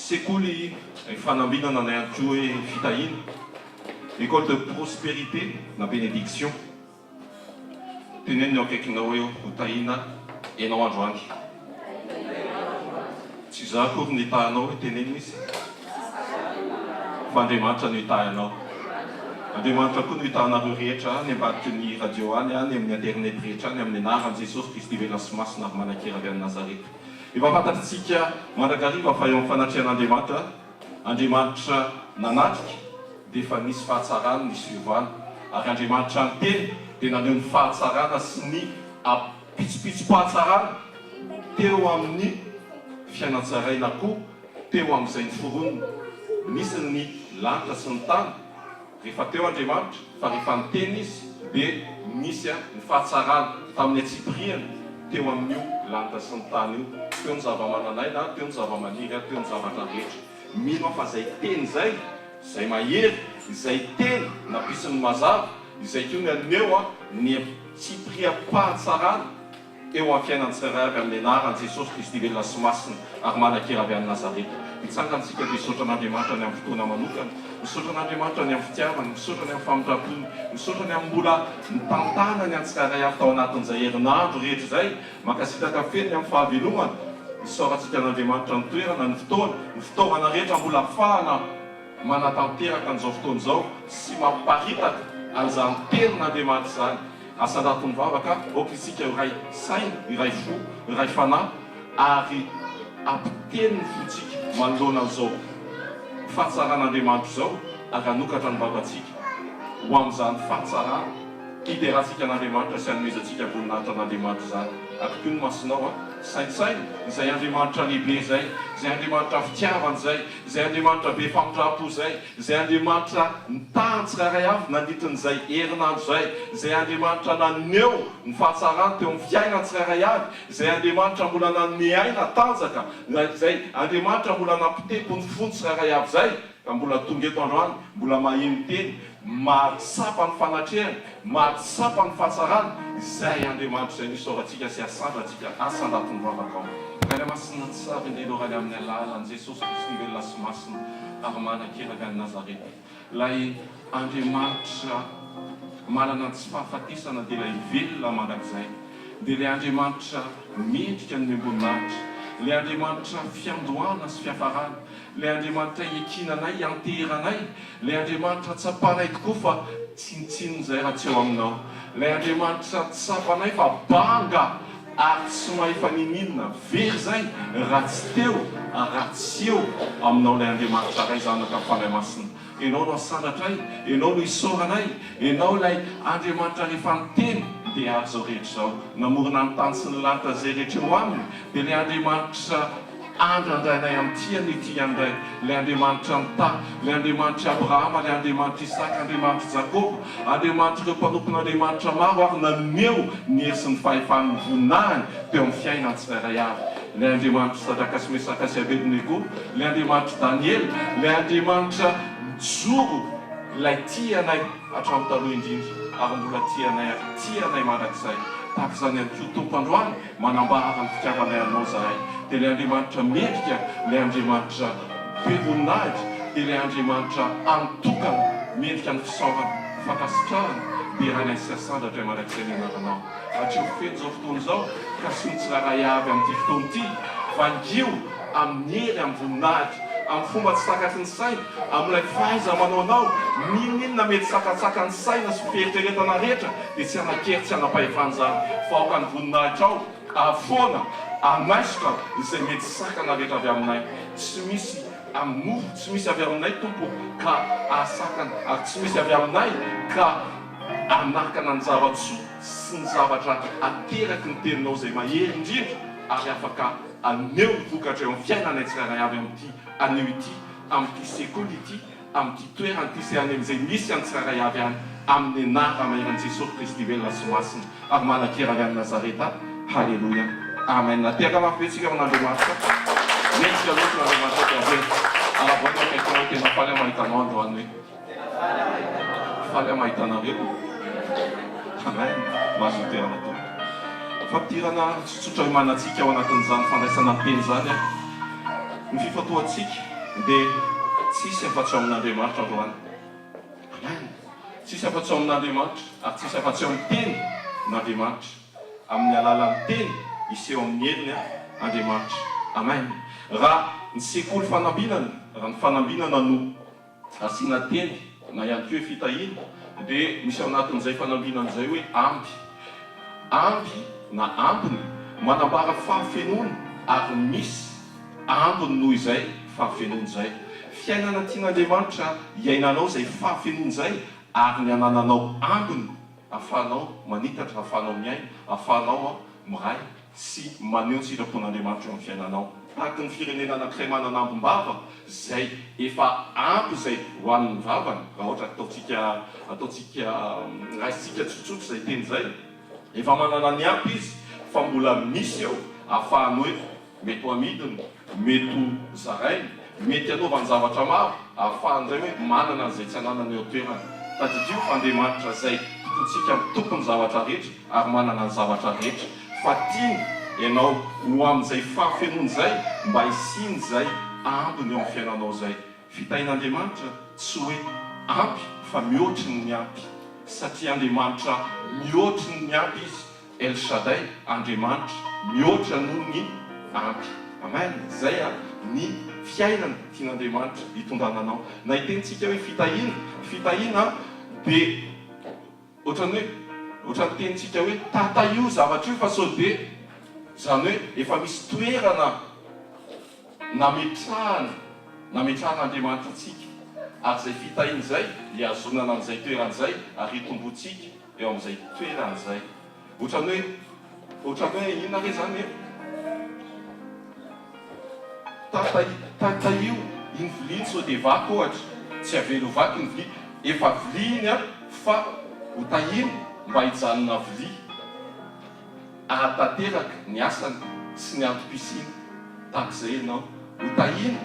sekoly fanambinana na ihany koa hoe fitahina école de prospérité na bénédiction teneniny akaikinao hoe ho tahina ianao androany tsy za kory ny tahanao hoe teneniny izy fa Andriamanitra no itahanao Andriamanitra koa no itahanareo rehetra any ambadiky ny radio any amin'ny internet rehetra any amin'ny anaran'i Jesosy Kristy velona sy masina ary manan-kerany any Nazareta. Efa fantatritsika mandrakariva fa eo amin'ny fanatrian'Andriamanitra Andriamanitra nanatrika dia efa nisy fahatsarana nisy fiovana ary Andriamanitra ny teny dia naneho ny fahatsarana sy ny pitsopitsom-pahatsarana teo amin'ny fiainatsaraina koa teo amin'izay ny foronina nisy ny lanitra sy ny tany rehefa teo Andriamanitra fa rehefa niteny izy dia nisy ny fahatsarana tamin'ny atsipriany teo amin'io lanitra sy ny tany io teo ny zava-manan'aina teo ny zava-maniry teo ny zavatra rehetra mino fa izay teny zay izay mahery izay teny nampisin'ny mazava izay koa ny aneo ny tsipria-pahatsarana eo amin'ny fiainantsika avy amin'ny anaran'i Jesosy Kristy velona sy masina ary manan-kera avy any Nazareta. Mitsangantsika dia misaotra an'Andriamanitra ny amin'ny fotoana manokana, misaotra an'Andriamanitra ny amin'ny fitiavany, misaotra ny amin'ny famindrapony, misaotra ny amin'ny mbola mitantana ny antsika iray avy tao anatin'izay herinandro rehetra izay makasitraka feny amin'ny fahavelomana. Misaorantsika an'Andriamanitra ny toerana, ny fitaovana rehetra mbola ahafahana manatanteraka an'izao fotoana izao sy mamparitaka an'izany tenin'Andriamanitra izany. Asan-daton'ny vavaka, oka isika iray saina, iray fo, iray fanahy ary ampiteny ny fotsika manoloana an'izao fahatsaran'Andriamanitra izao ary hanokatra ny vavantsika ho amin'izany fahatsarana hideratsika an'Andriamanitra sy hanomezantsika voninahitra an'Andriamanitra izany. Akoko ny masinao sainsaina izay Andriamanitra lehibe izay, izay Andriamanitra fitiavana izay Andriamanitra be famindrapo izay Andriamanitra nitany tsirairay avy nandritran'izay herinandro izay Andriamanitra naneho ny fahatsarana teo amin'ny fiainana tsirairay avy, izay Andriamanitra mbola nanome aina tanjaka, izay Andriamanitra mbola nampitempo ny fony tsirairay avy izay ka mbola tonga eto androany mbola maheno teny mahatsapa ny fanatrehany, mahatsapa ny fahatsarana izay Andriamanitra izay nisaorantsika sy asandratsika asan-daton'ny vavaka ao. Raha masina tsara indray lorany amin'ny alalan'i Jesosy Kristy velona sy masina ary manan-kera avy any Nazareta. Ilay Andriamanitra manana tsy fahafatisana dia ilay velona mandrakizay, dia ilay Andriamanitra mendrika ny amboninahitra, ilay Andriamanitra fiandohana sy fiafarana, ilay Andriamanitra ekinanay, anteranay, ilay Andriamanitra tsapanay tokoa fa tsinitsininy izay raha tsy eo aminao, ilay Andriamanitra tsapanay fa banga ary tsy mahefa nininona very izay raha tsy teo raha tsy eo aminao ilay Andriamanitra ray zanaka fanahy masina. Ianao no asandratray, ianao no isoranay, ianao ilay Andriamanitra rehefa niteny dia ary izao rehetra izao namorona ny tany sy ny lanitra izay rehetra eo aminy dia ilay Andriamanitra andrandrainay amin'ity an'ity andray, ilay Andriamanitra nita, ilay Andriamanitra Abrahama, ilay Andriamanitra Isaka, Andriamanitra Jakoba, Andriamanitra ireo mpanompon'Andriamanitra maro ary naneho ny hery sy ny fahefany ny voninahiny teo amin'ny fiainany tsirairay avy. Ilay Andriamanitra Sadraka sy Mesaka sy Abednego, ilay Andriamanitra Daniel, ilay Andriamanitra mijoro ilay tianay hatramin'ny taloha indrindra ary mbola tianay mandrakizay. Tahaka izany ihany koa tompo androany manambara ny fitiavanay anao zahay. Dia ilay Andriamanitra mendrika, ilay Andriamanitra be voninahitra, dia ilay Andriamanitra anotokana mendrika ny fisaorana, fankasitrahana dia raha nay sy asandatra mandrakizay ny anaranao. Raha ho fety izao fotoana izao ka sy ny tsirairay avy amin'ity fotoana ity vangio amin'ny hery amin'ny voninahitra, amin'ny fomba tsy sakaky ny saina, amin'ilay fahaiza manao anao ninona mety sakatsaka ny saina sy fieritreretana rehetra dia tsy anakery tsy anapahefana izany fa aoka ny voninahitra ao afoana anaisoka izay mety sakana rehetra avy aminay. Tsy misy amofo, tsy misy avy aminay tompo ka asakana ary tsy misy avy aminay ka anakana ny zavatsoa sy ny zavatra ateraky ny teninao izay mahery indrindra ary afaka aneho ny vokatra eo amin'ny fiainanay tsirairay avy amin'ity aneo ity, amin'ity sekoly ity, amin'ity toerana ity sy any amin'izay misy any tsirairay avy any amin'ny anara maheran'i Jesosy Kristy velona sy masina ary manan-kera avy any Nazareta. Halleluia. Amen. Nateka mafetsika amin'Andriamanitra. Mendrika loatra n'Andriamanitra avy aravoana kaikanao tena faly amahitanao androany hoe faly amahitanareo. Amen. Mahazoterana tompoko. Fampidirana tsotsotra hoe manatsika ao anatin'izany fandraisana teny izany ny fifatoatsika dia tsisy afa-tsy ao amin'Andriamanitra androany. Amen. Tsisy afa-tsy ao amin'Andriamanitra ary tsisy afa-tsy ao amin'ny teny n'Andriamanitra. Amin'ny alalan'ny teny iseho amin'ny heriny Andriamanitra. Amen. Raha ny sekoly fanambinana, raha ny fanambinana no asiana teny na ihany koa fitahiana, dia misy ao anatin'izay fanambinana izay hoe ampy. Ampy na ampiny manambara fahafenoana ary misy ambiny noho izay fahafenoana izay. Fiainana tian'Andriamanitra iainanao izay fahafenoana izay ary ny anananao ambiny ahafahanao manitatra, ahafahanao miaina, ahafahanao miray sy maneho ny sitrapon'Andriamanitra eo amin'ny fiainanao. Tahaka ny firenena anankiray manana ambom-bava izay efa ampy izay ho an'ny vavany, raha ohatra ataontsika raisitsika tsotsotra izay teny izay, efa manana ny ampy izy fa mbola misy eo ahafahany hoe mety ho amidiny, mety ho zarainy, mety hanaovany zavatra maro, ahafahan'izay hoe manana an'izay tsy ananany eo toerana. Tadidrio fa Andriamanitra izay tompontsika mitopy ny zavatra rehetra ary manana ny zavatra rehetra. Fa tiany ianao ho amin'izay fahafenoana izay mba hisiny izay ambiny eo amin'ny fiainanao izay. Fitahin'Andriamanitra tsy hoe ampy fa mihoatry ny ampy, satria Andriamanitra mihoatry ny ampy izy. El Shaddai, Andriamanitra mihoatra noho ny ampy. Amen. Izay ny fiainana tian'Andriamanitra hitondrananao. Na hitentsika hoe fitahiana dia ohatran'ny tenitsika hoe tataio zavatra io fa sao dia izany hoe efa misy toerana nametrahan'Andriamanitra antsika, ary izay fitahiana izay hiazonana an'izay toeran'izay ary hitombotsika eo amin'izay toeran'izay. Ohatran'ny hoe inona re zany tataio iny viliany sao dia vaky ohatra, tsy avelo vaky ny vili, efa viliany fa ho tahiny mba hijanona vili, ahatanteraka ny asany sy ny antom-pisiny. Tahak'izay ianao ho tahiny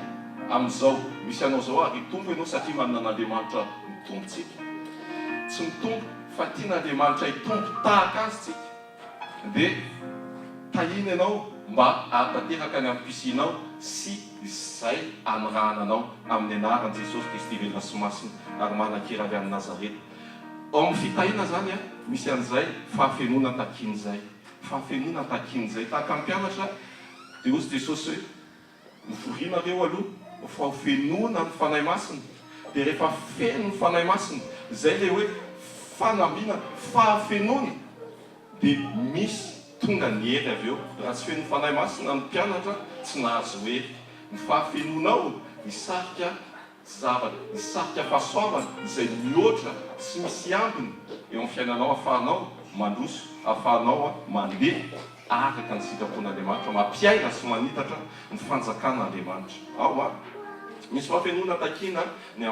amin'izao misy anao zao ary hitombo ianao satria manana an'Andriamanitra mitombontsika. Tsy mitombo fa tian'Andriamanitra hitombo tahaka azy tsika, dia tahiny ianao mba ahatanteraka ny antom-pisinao sy izay anorahananao amin'ny anaran'i Jesosy Kristy velona sy masina ary manan-kera avy amin'ny Nazareta. Ao amin'ny fitahiana zany misy an'izay fahafenoana takin'izay. Fahafenoana takin'izay tahaka ny mpianatra dia ozy Jesosy hoe mivorinareo aloha fa ho fenoana ny fanahy masina. Dia rehefa feno ny fanahy masina, izay le hoe fanambina, fahafenoana, dia misy tonga ny hery avy eo. Raha tsy feno ny fanahy masina ny mpianatra tsy nahazo hery. Ny fahafenoanao hisarika fahasoavana izay mihoatra sy misy ambiny eo amin'ny fiainanao, ahafahanao mandroso, ahafahanao mandeha araka ny sitrapon'Andriamanitra, mampiaina sy manitatra ny fanjakan'Andriamanitra. Ao misy fahafenoana takina ny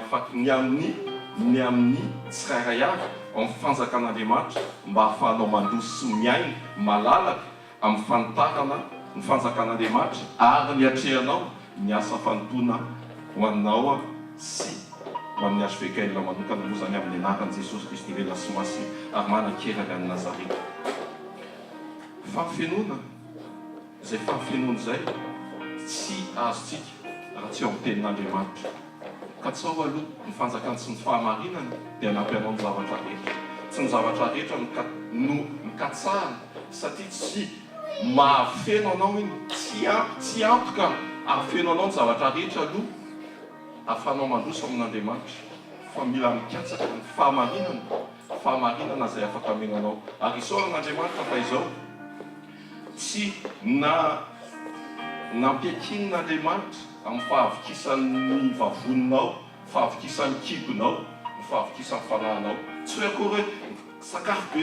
amin'ny tsirairay avy ao amin'ny fanjakan'Andriamanitra mba ahafahanao mandroso sy miaina malalaka amin'ny fanitarana ny fanjakan'Andriamanitra ary ny atrehanao ny asa fanontona ho anao sy ho amin'ny azo fekailona manokana moa zany amin'ny anaran'i Jesosy Kristy velona sy masina ary manan-kera avy amin'ny Nazareta. Fahafenoana, izay fahafenoana izay tsy azontsika raha tsy ao amin'ny tenin'Andriamanitra. Ka tsy ao aloha ny fanjakany sy ny fahamarinany dia hanampy anao ny zavatra rehetra. Tsy ny zavatra rehetra no mikatsahana, satria tsy mahafeno anao iny, tsy antoka ahafeno anao ny zavatra rehetra aloha ahafahanao mandroso amin'Andriamanitra, fa mila mikatsaka ny fahamarinana izay afaka amenanao. Ary isaoran'Andriamanitra fa izao tsy nampiakin'Andriamanitra amin'ny fahavokisany vavoninao, fahavokisany kibonao, ny fahavokisany fanahinao. Tsy hoe akory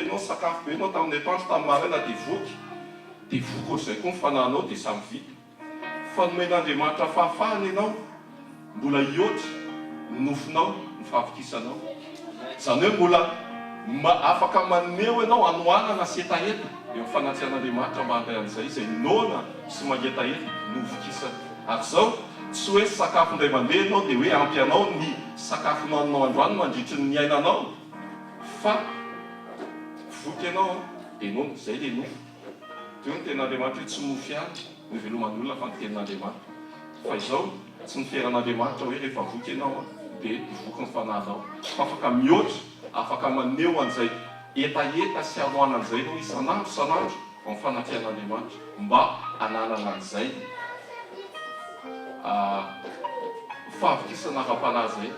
hoe sakafo be anao tamin'ny atoandro tamin'ny maraina dia voky ohatr'izay koa ny fanahinao dia samy vita. Fa nomen'Andriamanitra fahafahana ianao mbola hihoatra nofinao ny fahavokisanao. Izany hoe mbola afaka maneo ianao anohanana sy hetaheta eo amin'ny fanatsian'Andriamanitra mba handray an'izay izay noana sy mangetaheta novokisana. Ary izao tsy hoe sakafo indray mandeha ianao dia hoe ampy anao ny sakafo nohaninao androany mandritry ny ainanao, fa voky ianao dia noana izay le nofo. Teo ny tenin'Andriamanitra hoe tsy mofy ihany ny veloman'ny olona fa ny tenin'Andriamanitra. Fa izao tsy ny feran'Andriamanitra hoe rehefa voky ianao dia voky ny fanahinao fa afaka mihoatra afaka maneho an'izay etaeta sy anoana an'izay no isanandro isanandro amin'ny fanafian'Andriamanitra mba hananana an'izay fahavokisana ara-panahy zay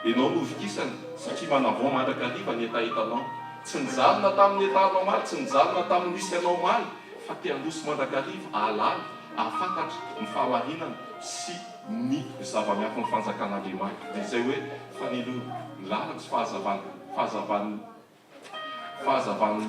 ianao no hovokisana satria manavao mandrakariva ny etaetanao tsy nijanona tamin'ny etanao maly tsy nijanona tamin'ny nisy ianao maly fa te handosy mandrakariva ahalala ahafantatra ny fahamarinana sy ny zava-miafy ny fanjakan'Andriamanitra dia izay hoe fanilo lalana sy fahazavan'ny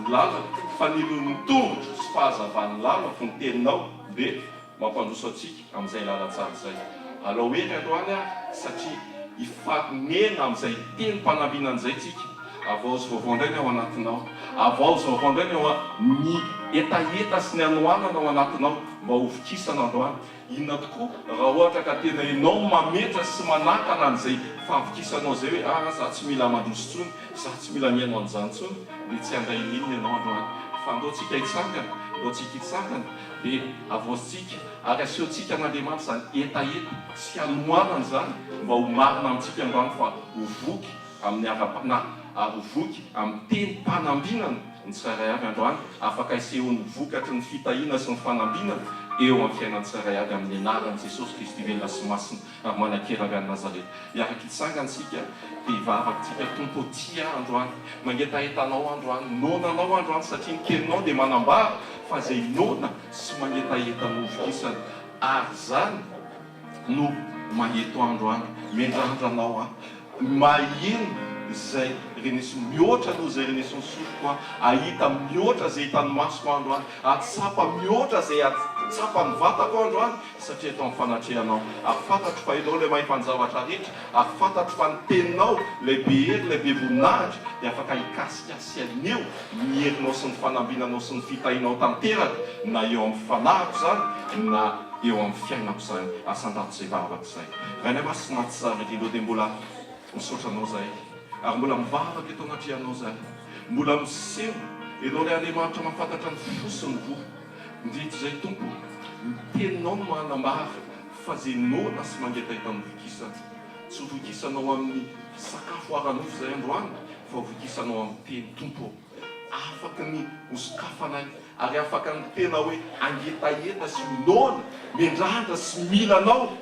lalana fanilon'ny tongotra sy fahazavan'ny lalana fo ny teninao dia mampandroso antsika amin'izay lalatsara izay alao hery androany satria ifanena amin'izay teny mpanambiana an'izay tsika avaozy vaovao indray ny ao anatinao avaozy vaovao indray ny ao ny etaeta sy ny anoanana ao anatinao mba hovokisana androany inona tokoa raha ohatra ka tena ianao mametra sy manakana an'izay fahavokisanao zay hoe za tsy mila mandroso tsony za tsy mila miaino an'izany tsony dia tsy handray inona ianao androany fa andaotsika hitsangana andaotsika hitsangana dia avaozintsika ary asehoantsika an'Andriamanitra zany etaeta sy anoanana zany mba ho marina amintsika androany fa hovoky amin'ny ara-panahy ary hovoky amin'ny teny mpanambinana ny tsirairay avy androany afaka isehoan'ny vokatry ny fitahiana sy ny fanambinana eo amin'ny fiainan'ny tsirairay avy amin'ny anaran'i Jesosy Kristy velona sy masina ary manan-kera avy any Nazareta iaraka hitsangantsika dia hivavakantsika tompo tia androany magnetaetanao androany nonanao androany satria ny teninao dia manambara fa izay nona sy magnetaeta no hovokisana ary zany no maheto androany mendrandranao maheno izay renesy mihoatra no izay renesy ny sofiko ahita mihoatra izay hitan'ny masoko androany atsapa mihoatra izay atsapa ny vatako androany satria eto amin'ny fanatrehanao afantatro fa ianao ilay mahimpanjavatra rehetra afantatro fa ny teninao lehibe hery lehibe voninahitra dia afaka hikasikasy sy aneo ny herinao sy ny fanambinanao sy ny fitahinao tanteraka na eo amin'ny fanahiko zany na eo amin'ny fiainako zany asandato izay vavaka izay raha ny masina tsy tsara indrindra dia mbola misotranao zay ary mbola mivavaka eto anatrihanao zany mbola miseho ianao ilay Andriamanitra mahafantatra ny fosiny voa ndritra izay tompo ny teninao no manambara fa izay nona sy mangetaita ny vokisana tsy vokisanao amin'ny sakafo aranofo izay androany fa vokisanao amin'ny teny tompo afaka ny hosokafanay ary afaka ny tena hoe angetaeta sy nona mendrandra sy milanao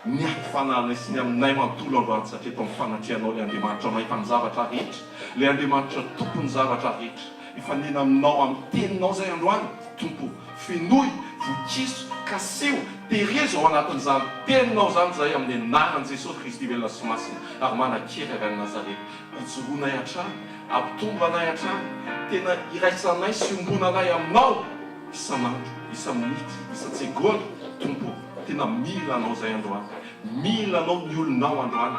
ny ampifanana sy ny aminay manontolo androany satria eto amin'ny fanatrihanao ilay Andriamanitra mahita ny zavatra rehetra ilay Andriamanitra tompony zavatra rehetra ifanena aminao amin'ny teninao zay androany tompo finoy vokiso kaseho terezo ao anatin'izany teninao zany zay amin'ny anaran'i Jesosy Kristy velona sy masina ary manan-kera avy any Nazareta ijoroanay hatrany ampitombo anay hatrany tena iraisanay sy ombonanay aminao isanandro isa-minitra isa-tsegonda tompo tena mila anao zay androany mila anao ny olonao androany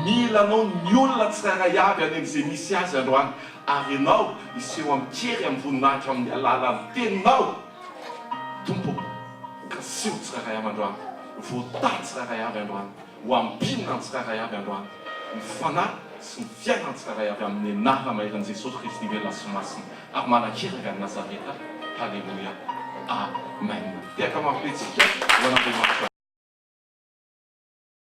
mila anao ny olona tsirairay avy any amin'izay misy azy androany ary ianao iseho amin'kery amin'ny voninahitra amin'ny alalan'ny teninao tompo kaseho tsirairay avy androany voatady tsirairay avy androany ho ambinina ny tsirairay avy androany ny fanahy sy ny fiainany tsirairay avy amin'ny anara maheran'i Jesosy Kristy velona sy masina ary manan-kera avy any Nazareta halleloia amen. Tiaka mampetsika ho an'Andriamanitra.